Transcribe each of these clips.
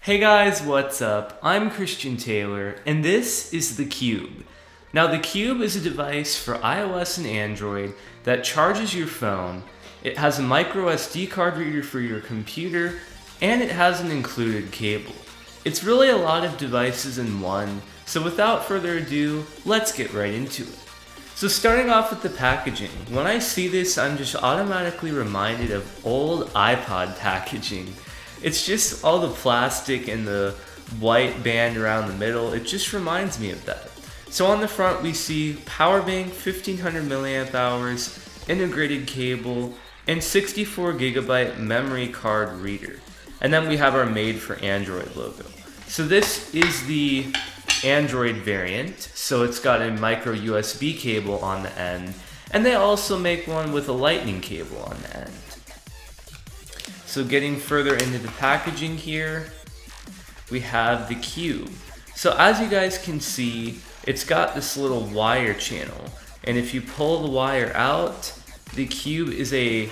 Hey guys, what's up? I'm Christian Taylor, and this is the QIUB. Now, the QIUB is a device for iOS and Android that charges your phone. It has a micro SD card reader for your computer, and it has an included cable. It's really a lot of devices in one, so without further ado, let's get right into it. So starting off with the packaging, when I see this, I'm just automatically reminded of old iPod packaging. It's just all the plastic and the white band around the middle. It just reminds me of that. So on the front we see power bank, 1500 milliamp hours, integrated cable, and 64 gigabyte memory card reader. And then we have our made for Android logo. So this is the Android variant. So it's got a micro USB cable on the end, and they also make one with a lightning cable on the end. So getting further into the packaging here, we have the QIUB. So as you guys can see, it's got this little wire channel, and if you pull the wire out, the QIUB is a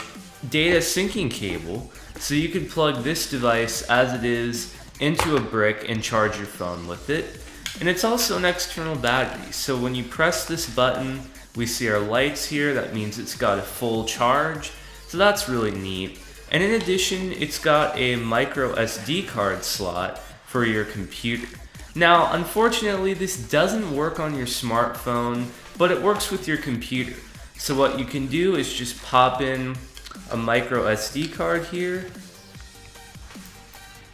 data syncing cable, so you can plug this device as it is into a brick and charge your phone with it. And it's also an external battery, so when you press this button, we see our lights here. That means it's got a full charge, so that's really neat. And in addition, it's got a micro SD card slot for your computer. Now, unfortunately, this doesn't work on your smartphone, but it works with your computer. So what you can do is just pop in a micro SD card here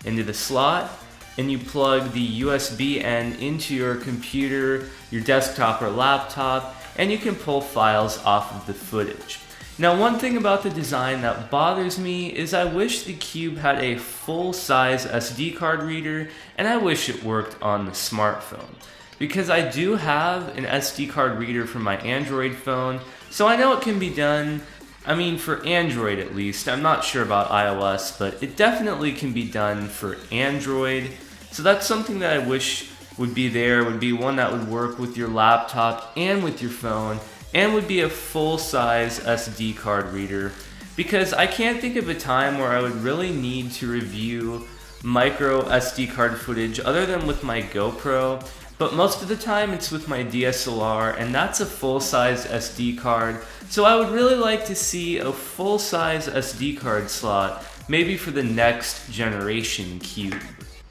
into the slot, and you plug the USB end into your computer, your desktop or laptop, and you can pull files off of the footage. Now, one thing about the design that bothers me is I wish the QIUB had a full-size SD card reader, and I wish it worked on the smartphone. Because I do have an SD card reader for my Android phone, so I know it can be done. I mean, for Android at least. I'm not sure about iOS, but it definitely can be done for Android. So that's something that I wish would be there, would be one that would work with your laptop and with your phone, and would be a full-size SD card reader, because I can't think of a time where I would really need to review micro SD card footage other than with my GoPro, but most of the time it's with my DSLR, and that's a full-size SD card, so I would really like to see a full-size SD card slot, maybe for the next generation QIUB.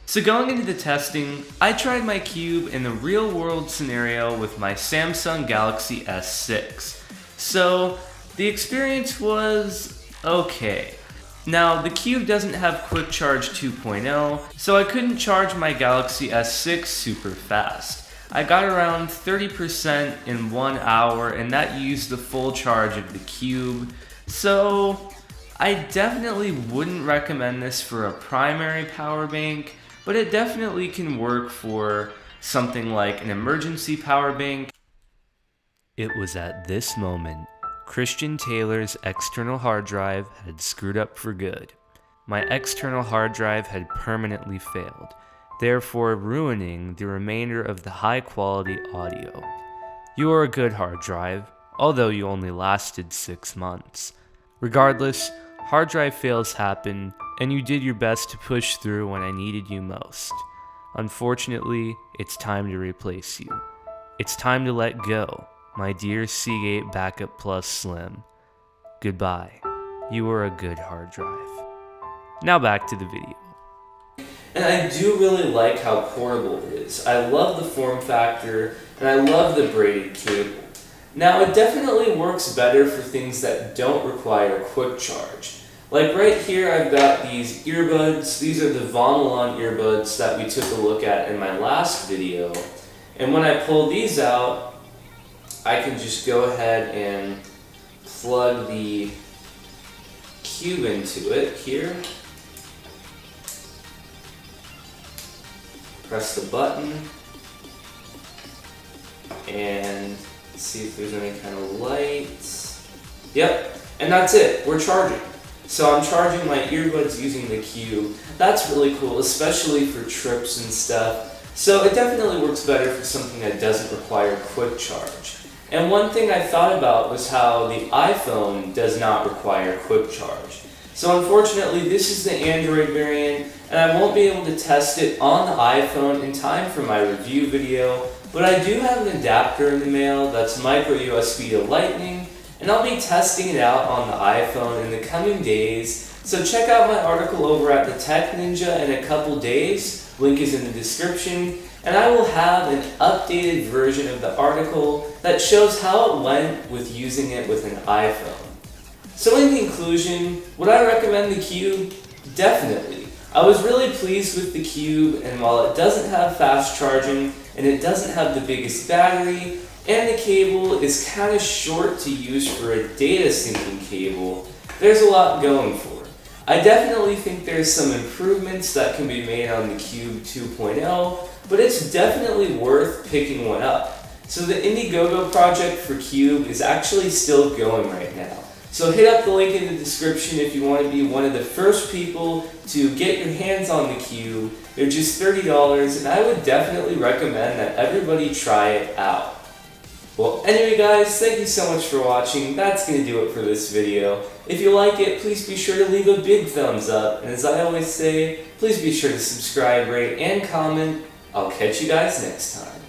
So going into the testing, I tried my QIUB in the real-world scenario with my Samsung Galaxy S6. So the experience was okay. Now, the QIUB doesn't have Quick Charge 2.0, so I couldn't charge my Galaxy S6 super fast. I got around 30% in 1 hour, and that used the full charge of the QIUB. So I definitely wouldn't recommend this for a primary power bank, but it definitely can work for something like an emergency power bank. It was at this moment Christian Taylor's external hard drive had screwed up for good. My external hard drive had permanently failed, therefore ruining the remainder of the high-quality audio. You are a good hard drive, although you only lasted 6 months. Regardless, hard drive fails happen, and you did your best to push through when I needed you most. Unfortunately, it's time to replace you. It's time to let go, my dear Seagate Backup Plus Slim. Goodbye. You are a good hard drive. Now back to the video. And I do really like how portable it is. I love the form factor, and I love the braided cable. Now, it definitely works better for things that don't require quick charge. Like right here, I've got these earbuds. These are the Vonalon earbuds that we took a look at in my last video. And when I pull these out, I can just go ahead and plug the QIUB into it here. Press the button. And see if there's any kind of lights. Yep, and that's it. We're charging. So I'm charging my earbuds using the QIUB. That's really cool, especially for trips and stuff. So it definitely works better for something that doesn't require quick charge. And one thing I thought about was how the iPhone does not require quick charge. So unfortunately, this is the Android variant, and I won't be able to test it on the iPhone in time for my review video, but I do have an adapter in the mail that's micro USB to Lightning, and I'll be testing it out on the iPhone in the coming days. So check out my article over at the Tech Ninja in a couple days, link is in the description, and I will have an updated version of the article that shows how it went with using it with an iPhone. So in conclusion, would I recommend the QIUB? Definitely. I was really pleased with the QIUB, and while it doesn't have fast charging, and it doesn't have the biggest battery, and the cable is kind of short to use for a data syncing cable, there's a lot going for it. I definitely think there's some improvements that can be made on the QIUB 2.0, but it's definitely worth picking one up. So the Indiegogo project for QIUB is actually still going right now. So hit up the link in the description if you want to be one of the first people to get your hands on the QIUB. They're just $30, and I would definitely recommend that everybody try it out. Well, anyway guys, thank you so much for watching. That's going to do it for this video. If you like it, please be sure to leave a big thumbs up. And as I always say, please be sure to subscribe, rate, and comment. I'll catch you guys next time.